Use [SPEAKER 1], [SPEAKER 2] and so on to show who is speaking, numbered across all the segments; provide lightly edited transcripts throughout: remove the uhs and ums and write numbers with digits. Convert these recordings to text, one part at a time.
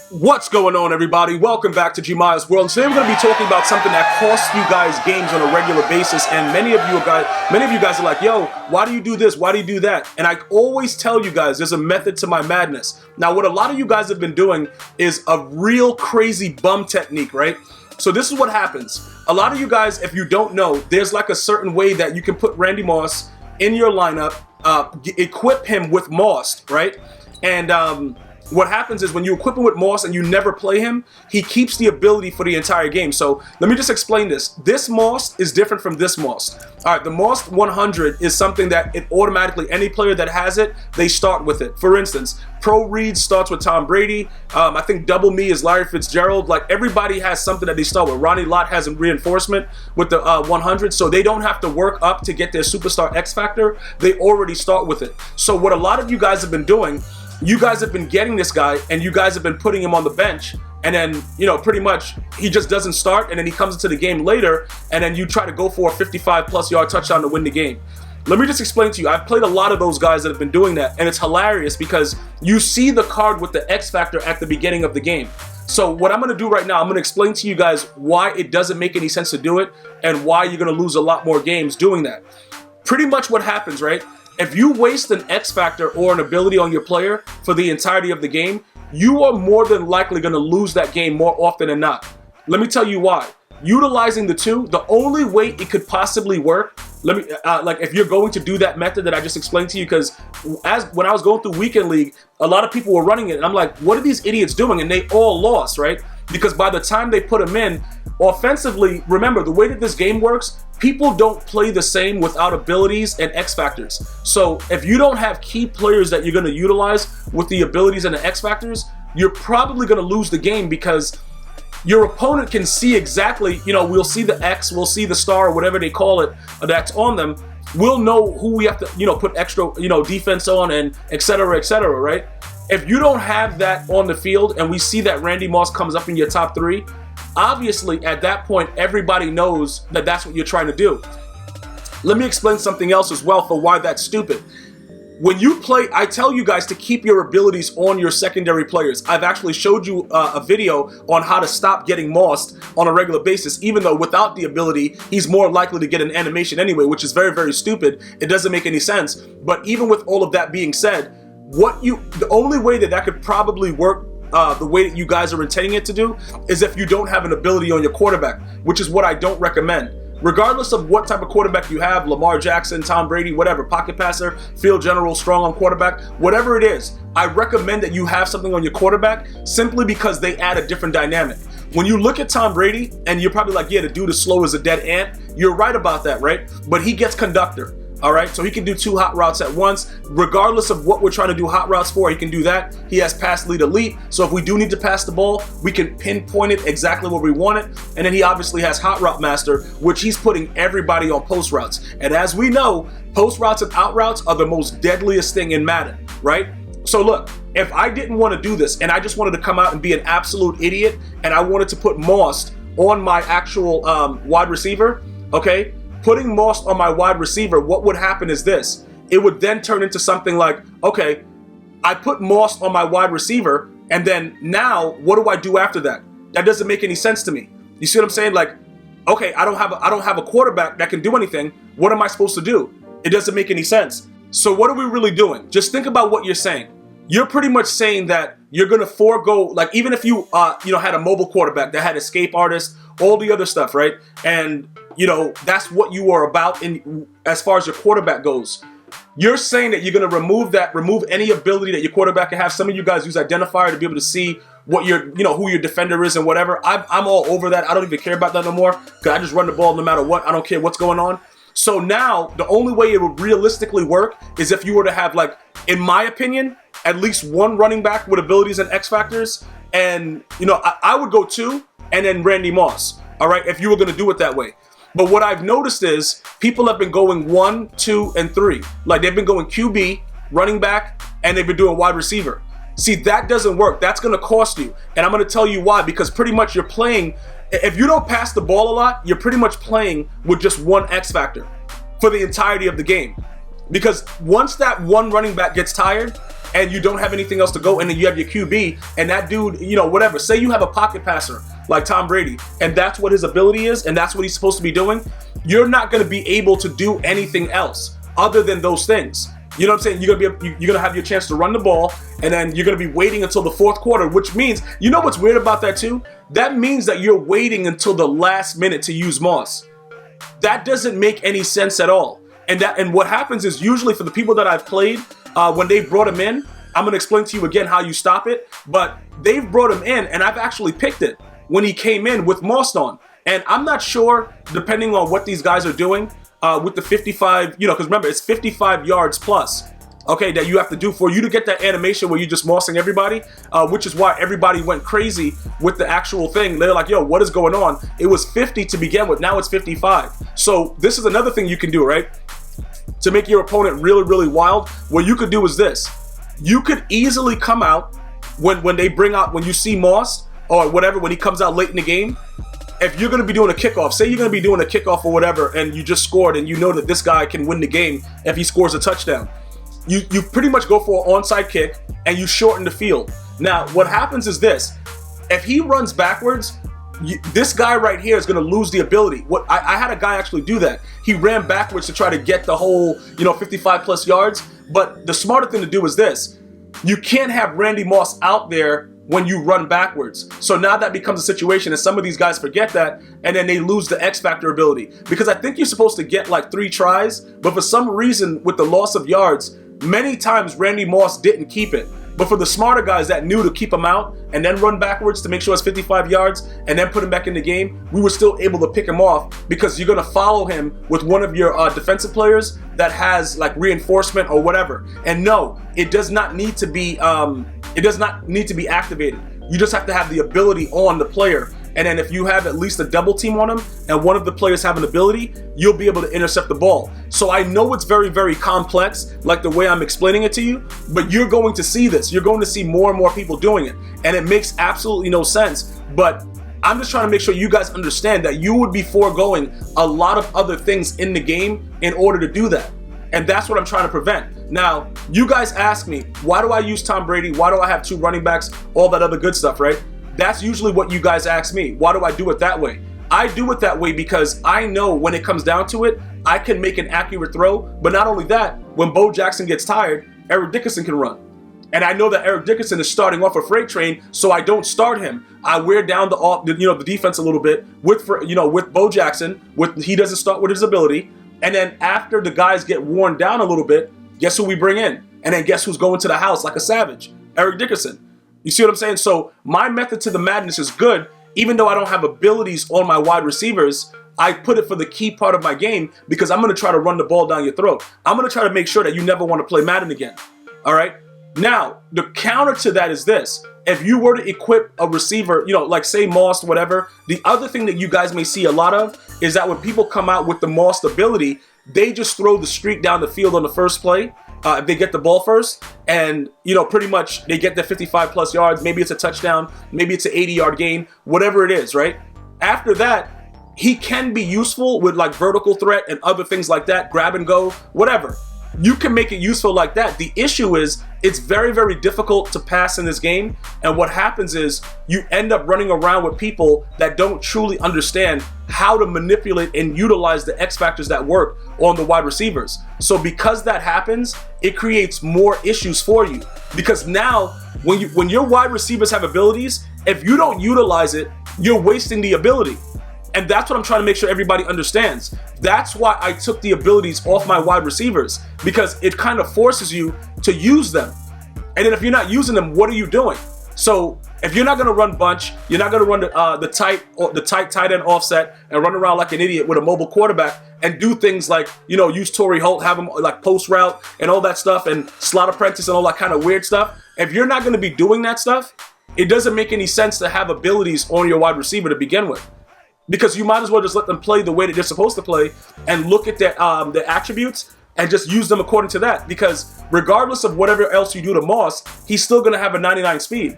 [SPEAKER 1] What's going on, everybody? Welcome back to GmiasWorld. Today we're going to be talking about something that costs you guys games on a regular basis, and many of you guys are like, yo, why do you do this? Why do you do that? And I always tell you guys there's a method to my madness. Now, what a lot of you guys have been doing is a real crazy bum technique, right? So this is what happens. A lot of you guys, if you don't know, there's like a certain way that you can put Randy Moss in your lineup, equip him with Moss, right? And what happens is when you equip him with Moss and you never play him, he keeps the ability for the entire game. So let me just explain this. This Moss is different from this Moss. All right, the Moss 100 is something that it automatically, any player that has it, they start with it. For instance, Pro Reed starts with Tom Brady. I think Double Me is Larry Fitzgerald. Like, everybody has something that they start with. Ronnie Lott has a reinforcement with the 100, so they don't have to work up to get their superstar X Factor. They already start with it. So what a lot of you guys have been doing, you guys have been getting this guy and you guys have been putting him on the bench, and then, you know, pretty much he just doesn't start, and then he comes into the game later, and then you try to go for a 55+ yard touchdown to win the game. Let me just explain to you, I've played a lot of those guys that have been doing that, and it's hilarious because you see the card with the X Factor at the beginning of the game. So what I'm going to do right now, I'm going to explain to you guys why it doesn't make any sense to do it and why you're going to lose a lot more games doing that. Pretty much what happens, right? If you waste an X Factor or an ability on your player for the entirety of the game, you are more than likely going to lose that game more often than not. Let me tell you why. Utilizing the two, the only way it could possibly work, like if you're going to do that method that I just explained to you, because when I was going through Weekend League, a lot of people were running it, and I'm like, what are these idiots doing? And they all lost, right? Because by the time they put them in, offensively, remember, the way that this game works, people don't play the same without abilities and X Factors. So if you don't have key players that you're going to utilize with the abilities and the X Factors, you're probably going to lose the game because your opponent can see exactly, you know, we'll see the X, we'll see the star, or whatever they call it, that's on them. We'll know who we have to, you know, put extra, you know, defense on, and et cetera, right? If you don't have that on the field and we see that Randy Moss comes up in your top three, obviously at that point, everybody knows that that's what you're trying to do. Let me explain something else as well for why that's stupid. When you play, I tell you guys to keep your abilities on your secondary players. I've actually showed you a video on how to stop getting mossed on a regular basis, even though without the ability, he's more likely to get an animation anyway, which is very, very stupid. It doesn't make any sense. But even with all of that being said, the only way that could probably work the way that you guys are intending it to do is if you don't have an ability on your quarterback, which is what I don't recommend. Regardless of what type of quarterback you have, Lamar Jackson, Tom Brady, whatever, pocket passer, field general, strong on quarterback, whatever it is, I recommend that you have something on your quarterback simply because they add a different dynamic. When you look at Tom Brady, and you're probably like, yeah, the dude is slow as a dead ant, you're right about that, right? But he gets conductor. All right, so he can do two hot routes at once. Regardless of what we're trying to do hot routes for, he can do that. He has pass lead elite, so if we do need to pass the ball, we can pinpoint it exactly where we want it. And then he obviously has hot route master, which he's putting everybody on post routes. And as we know, post routes and out routes are the most deadliest thing in Madden, right? So look, if I didn't want to do this and I just wanted to come out and be an absolute idiot and I wanted to put Moss on my actual wide receiver, okay? Putting Moss on my wide receiver, what would happen is this. It would then turn into something like, okay, I put Moss on my wide receiver, and then now what do I do after that? That doesn't make any sense to me. You see what I'm saying? Like, okay, I don't have a quarterback that can do anything. What am I supposed to do? It doesn't make any sense. So what are we really doing? Just think about what you're saying. You're pretty much saying that you're going to forego, like, even if you had a mobile quarterback that had escape artist, all the other stuff, right? And you know, that's what you are about in as far as your quarterback goes. You're saying that you're going to remove any ability that your quarterback can have. Some of you guys use identifier to be able to see what who your defender is and whatever. I'm all over that. I don't even care about that no more because I just run the ball no matter what. I don't care what's going on. So now the only way it would realistically work is if you were to have, like, in my opinion, at least one running back with abilities and X Factors. And, you know, I would go two and then Randy Moss. All right, if you were going to do it that way. But what I've noticed is people have been going 1, 2, and 3. Like, they've been going QB, running back, and they've been doing wide receiver. See, that doesn't work. That's going to cost you. And I'm going to tell you why. Because pretty much you're playing, if you don't pass the ball a lot, you're pretty much playing with just one X Factor for the entirety of the game. Because once that one running back gets tired, and you don't have anything else to go, and then you have your QB, and that dude, you know, whatever. Say you have a pocket passer like Tom Brady, and that's what his ability is, and that's what he's supposed to be doing. You're not going to be able to do anything else other than those things. You know what I'm saying? You're gonna have your chance to run the ball, and then you're gonna be waiting until the fourth quarter, which means, you know what's weird about that too? That means that you're waiting until the last minute to use Moss. That doesn't make any sense at all. And what happens is, usually for the people that I've played, when they brought him in, I'm gonna explain to you again how you stop it, but they've brought him in, and I've actually picked it when he came in with Moss on. And I'm not sure, depending on what these guys are doing, with the 55, you know, because remember, it's 55 yards plus, okay, that you have to do for you to get that animation where you're just mossing everybody, which is why everybody went crazy with the actual thing. They're like, yo, what is going on? It was 50 to begin with, now it's 55. So this is another thing you can do, right? To make your opponent really, really wild, what you could do is this. You could easily come out when they bring out, when you see Moss or whatever, when he comes out late in the game. If you're going to be doing a kickoff, say you're going to be doing a kickoff or whatever, and you just scored, and you know that this guy can win the game if he scores a touchdown. You pretty much go for an onside kick, and you shorten the field. Now, what happens is this. If he runs backwards, this guy right here is going to lose the ability. I had a guy actually do that. He ran backwards to try to get the whole, 55 plus yards. But the smarter thing to do is this. You can't have Randy Moss out there when you run backwards. So now that becomes a situation, and some of these guys forget that, and then they lose the X Factor ability. Because I think you're supposed to get like 3 tries, but for some reason, with the loss of yards, many times Randy Moss didn't keep it. But for the smarter guys that knew to keep him out and then run backwards to make sure it's 55 yards and then put him back in the game, we were still able to pick him off, because you're going to follow him with one of your defensive players that has like reinforcement or whatever. And no, it does not need to be activated. You just have to have the ability on the player. And then if you have at least a double team on him and one of the players have an ability, you'll be able to intercept the ball. So I know it's very, very complex, like the way I'm explaining it to you, but you're going to see this. You're going to see more and more people doing it. And it makes absolutely no sense. But I'm just trying to make sure you guys understand that you would be foregoing a lot of other things in the game in order to do that. And that's what I'm trying to prevent. Now, you guys ask me, why do I use Tom Brady? Why do I have 2 running backs? All that other good stuff, right? That's usually what you guys ask me. Why do I do it that way? I do it that way because I know when it comes down to it, I can make an accurate throw. But not only that, when Bo Jackson gets tired, Eric Dickerson can run. And I know that Eric Dickerson is starting off a freight train, so I don't start him. I wear down the defense a little bit with Bo Jackson. He doesn't start with his ability. And then after the guys get worn down a little bit, guess who we bring in? And then guess who's going to the house like a savage? Eric Dickerson. You see what I'm saying? So my method to the madness is good, even though I don't have abilities on my wide receivers. I put it for the key part of my game because I'm going to try to run the ball down your throat. I'm going to try to make sure that you never want to play Madden again. All right? Now, the counter to that is this. If you were to equip a receiver, like say Moss, whatever, the other thing that you guys may see a lot of is that when people come out with the Moss ability, they just throw the streak down the field on the first play. If they get the ball first, and pretty much they get the 55 plus yards, maybe it's a touchdown, maybe it's an 80-yard gain, whatever it is, right? After that, he can be useful with like vertical threat and other things like that, grab and go, whatever. You can make it useful like that. The issue is it's very, very difficult to pass in this game. And what happens is you end up running around with people that don't truly understand how to manipulate and utilize the X factors that work on the wide receivers. So because that happens, it creates more issues for you. Because now when your wide receivers have abilities, if you don't utilize it, you're wasting the ability. And that's what I'm trying to make sure everybody understands. That's why I took the abilities off my wide receivers, because it kind of forces you to use them. And then if you're not using them, what are you doing? So if you're not going to run bunch, you're not going to run the tight end offset and run around like an idiot with a mobile quarterback and do things like, use Torrey Holt, have him like post route and all that stuff, and slot apprentice and all that kind of weird stuff. If you're not going to be doing that stuff, it doesn't make any sense to have abilities on your wide receiver to begin with. Because you might as well just let them play the way that they're supposed to play and look at their attributes and just use them according to that. Because regardless of whatever else you do to Moss, he's still going to have a 99 speed.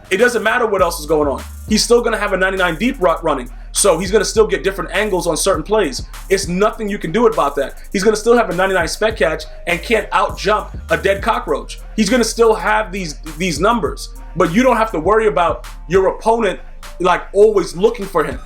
[SPEAKER 1] It doesn't matter what else is going on. He's still going to have a 99 deep route running. So he's going to still get different angles on certain plays. It's nothing you can do about that. He's going to still have a 99 spec catch and can't out jump a dead cockroach. He's going to still have these numbers, but you don't have to worry about your opponent like always looking for him,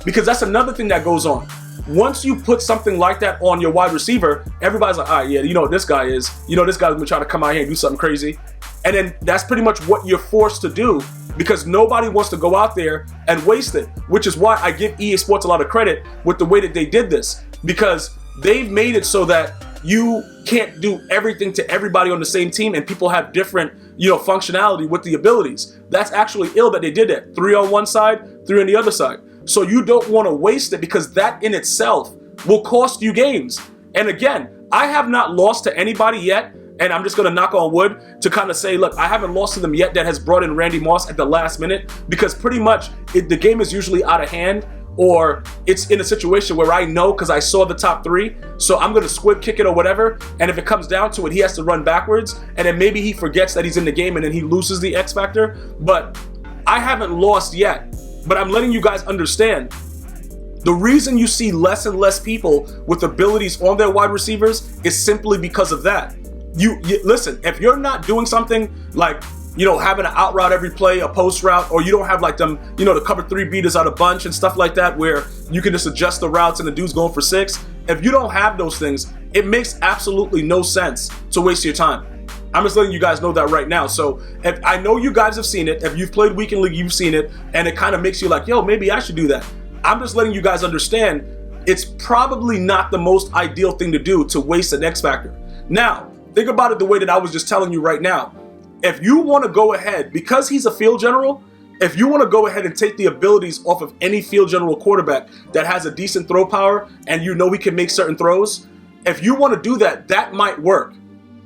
[SPEAKER 1] because that's another thing that goes on. Once you put something like that on your wide receiver, everybody's like, all right, yeah, you know what this guy is. You know, this guy's gonna try to come out here and do something crazy. And then that's pretty much what you're forced to do, because nobody wants to go out there and waste it, which is why I give EA Sports a lot of credit with the way that they did this, because they've made it so that you can't do everything to everybody on the same team, and people have different, you know, functionality with the abilities. That's actually ill that they did that. 3 on one side, 3 on the other side. So you don't want to waste it, because that in itself will cost you games. And again, I have not lost to anybody yet, and I'm just going to knock on wood to kind of say, look, I haven't lost to them yet that has brought in Randy Moss at the last minute, because pretty much the game is usually out of hand, or it's in a situation where I know because I saw the top 3, so I'm going to squib kick it or whatever, and if it comes down to it, he has to run backwards, and then maybe he forgets that he's in the game and then he loses the X factor. But I haven't lost yet. But I'm letting you guys understand, the reason you see less and less people with abilities on their wide receivers is simply because of that. You listen, if you're not doing something like, you know, having an out route every play, a post route, or you don't have like them, you know, the cover 3 beaters out a bunch and stuff like that, where you can just adjust the routes and the dude's going for 6. If you don't have those things, it makes absolutely no sense to waste your time. I'm just letting you guys know that right now. So if I know you guys have seen it, if you've played Weekend League, you've seen it, and it kind of makes you like, yo, maybe I should do that. I'm just letting you guys understand it's probably not the most ideal thing to do to waste an X factor. Now, think about it the way that I was just telling you right now. If you want to go ahead, because he's a field general, if you want to go ahead and take the abilities off of any field general quarterback that has a decent throw power and you know he can make certain throws, if you want to do that, that might work.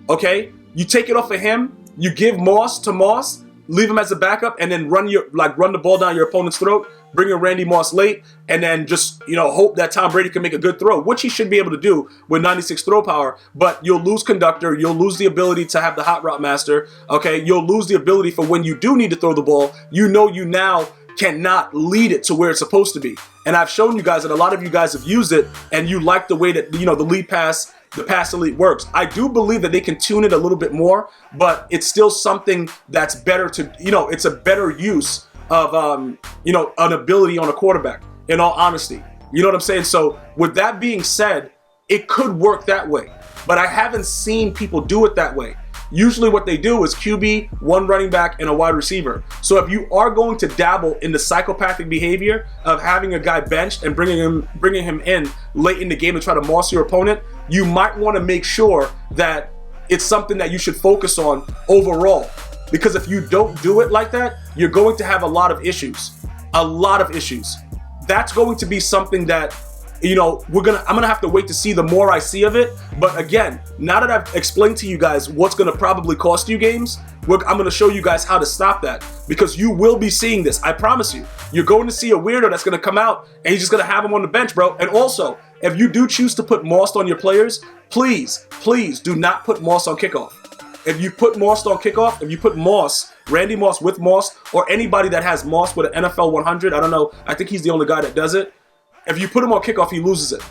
[SPEAKER 1] Okay? You take it off of him, you give Moss to Moss, leave him as a backup, and then run the ball down your opponent's throat, bring in Randy Moss late, and then just, you know, hope that Tom Brady can make a good throw, which he should be able to do with 96 throw power. But you'll lose conductor, you'll lose the ability to have the hot route master, okay? You'll lose the ability for when you do need to throw the ball, you know you now cannot lead it to where it's supposed to be. And I've shown you guys that a lot of you guys have used it, and you like the way that, you know, the lead pass, the pass elite works. I do believe that they can tune it a little bit more, but it's still something that's better to, you know, it's a better use of, you know, an ability on a quarterback, in all honesty. You know what I'm saying? So with that being said, it could work that way, but I haven't seen people do it that way. Usually what they do is QB, 1 running back, and a wide receiver. So if you are going to dabble in the psychopathic behavior of having a guy benched and bringing him in late in the game to try to moss your opponent, you might want to make sure that it's something that you should focus on overall. Because if you don't do it like that, you're going to have a lot of issues. A lot of issues. That's going to be something that, you know, I'm gonna have to wait to see the more I see of it. But again, now that I've explained to you guys what's gonna probably cost you games, I'm gonna show you guys how to stop that, because you will be seeing this. I promise you. You're going to see a weirdo that's gonna come out and he's just gonna have him on the bench, bro. And also, if you do choose to put Moss on your players, please do not put Moss on kickoff. If you put Moss on kickoff, if you put Moss, Randy Moss with Moss, or anybody that has Moss with an NFL 100, I don't know, I think he's the only guy that does it. If you put him on kickoff, he loses it.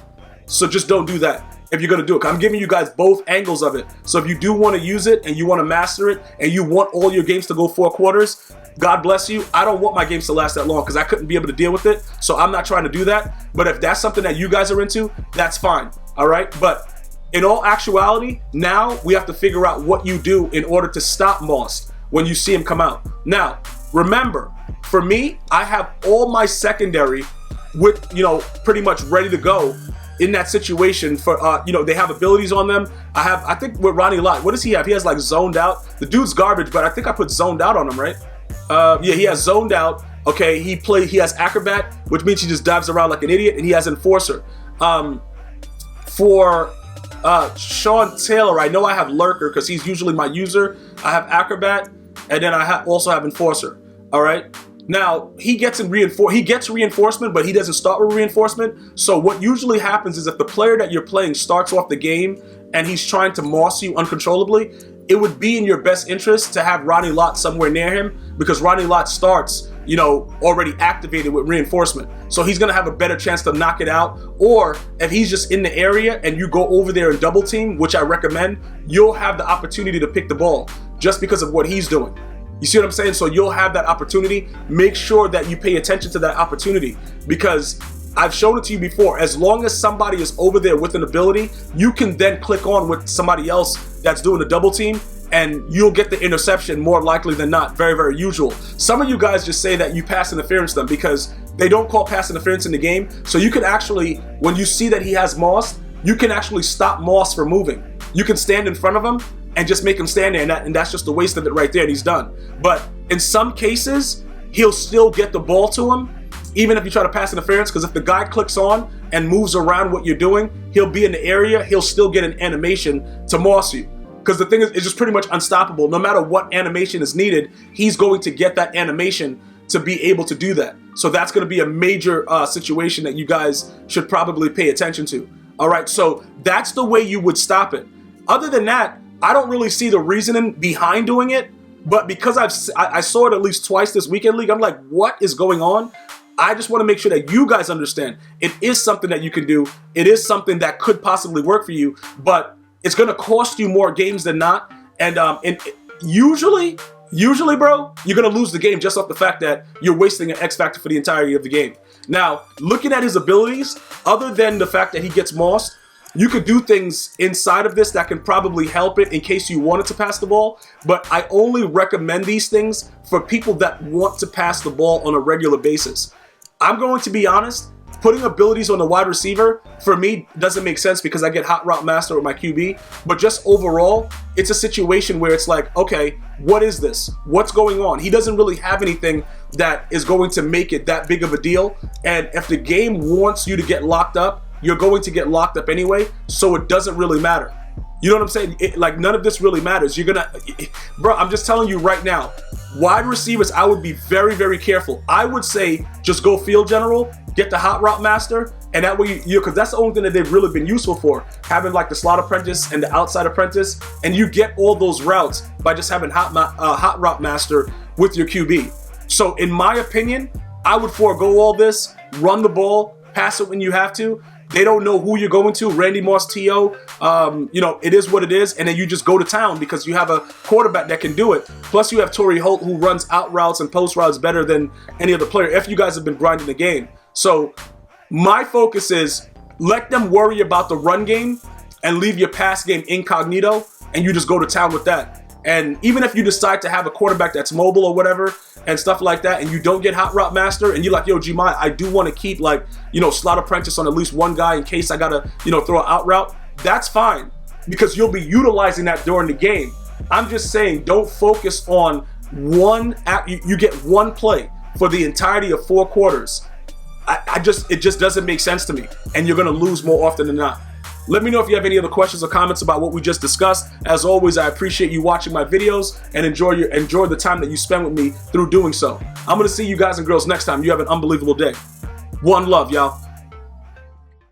[SPEAKER 1] So just don't do that if you're going to do it. I'm giving you guys both angles of it. So if you do want to use it and you want to master it and you want all your games to go 4 quarters, God bless you. I don't want my games to last that long because I couldn't be able to deal with it. So I'm not trying to do that. But if that's something that you guys are into, that's fine. All right. But in all actuality, now we have to figure out what you do in order to stop Moss when you see him come out. Now, remember, for me, I have all my secondary with, you know, pretty much ready to go in that situation for, you know, they have abilities on them. I think with Ronnie Lott, what does he have? He has like zoned out. The dude's garbage, but I think I put zoned out on him, right? Yeah, he has zoned out. Okay, he has acrobat, which means he just dives around like an idiot, and he has enforcer. For Sean Taylor, I know I have lurker because he's usually my user. I have acrobat, and then I also have enforcer. All right. Now, he gets reinforcement, but he doesn't start with reinforcement. So what usually happens is if the player that you're playing starts off the game and he's trying to moss you uncontrollably, it would be in your best interest to have Ronnie Lott somewhere near him, because Ronnie Lott starts, you know, already activated with reinforcement. So he's gonna have a better chance to knock it out. Or if he's just in the area and you go over there and double team, which I recommend, you'll have the opportunity to pick the ball just because of what he's doing. You see what I'm saying? So you'll have that opportunity. Make sure that you pay attention to that opportunity, because I've shown it to you before. As long as somebody is over there with an ability, you can then click on with somebody else that's doing a double team, and you'll get the interception more likely than not. Very, very usual. Some of you guys just say that you pass interference them because they don't call pass interference in the game. So you can actually, when you see that he has Moss, you can actually stop Moss from moving. You can stand in front of him and just make him stand there, and that's just a waste of it right there, and he's done. But in some cases, he'll still get the ball to him, even if you try to pass interference, because if the guy clicks on and moves around what you're doing, he'll be in the area, he'll still get an animation to Moss you. Because the thing is, it's just pretty much unstoppable. No matter what animation is needed, he's going to get that animation to be able to do that. So that's going to be a major situation that you guys should probably pay attention to. All right, so that's the way you would stop it. Other than that, I don't really see the reasoning behind doing it, but because I saw it at least twice this weekend league, I'm like, what is going on? I just want to make sure that you guys understand it is something that you can do. It is something that could possibly work for you, but it's going to cost you more games than not. And usually, bro, you're going to lose the game just off the fact that you're wasting an X factor for the entirety of the game. Now, looking at his abilities, other than the fact that he gets mossed, you could do things inside of this that can probably help it in case you wanted to pass the ball, but I only recommend these things for people that want to pass the ball on a regular basis. I'm going to be honest, putting abilities on the wide receiver, for me, doesn't make sense because I get hot route master with my QB, but just overall, it's a situation where it's like, okay, what is this? What's going on? He doesn't really have anything that is going to make it that big of a deal, and if the game wants you to get locked up, you're going to get locked up anyway, so it doesn't really matter. You know what I'm saying? Like, none of this really matters. You're gonna, bro, I'm just telling you right now, wide receivers, I would be very, very careful. I would say just go field general, get the hot route master, and that way because that's the only thing that they've really been useful for, having like the slot apprentice and the outside apprentice, and you get all those routes by just having hot route master with your QB. So in my opinion, I would forego all this, run the ball, pass it when you have to. They don't know who you're going to. Randy Moss, T.O., you know, it is what it is. And then you just go to town because you have a quarterback that can do it. Plus you have Torrey Holt, who runs out routes and post routes better than any other player, if you guys have been grinding the game. So my focus is let them worry about the run game and leave your pass game incognito, and you just go to town with that. And even if you decide to have a quarterback that's mobile or whatever and stuff like that, and you don't get hot route master, and you're like, yo, Gmi, I do want to keep, like, you know, slot apprentice on at least one guy in case I gotta, you know, throw an out route, that's fine, because you'll be utilizing that during the game. I'm just saying, don't focus on one you get one play for the entirety of 4 quarters. It just doesn't make sense to me, and you're gonna lose more often than not. Let me know if you have any other questions or comments about what we just discussed. As always, I appreciate you watching my videos and enjoy the time that you spend with me through doing so. I'm gonna see you guys and girls next time. You have an unbelievable day. One love, y'all.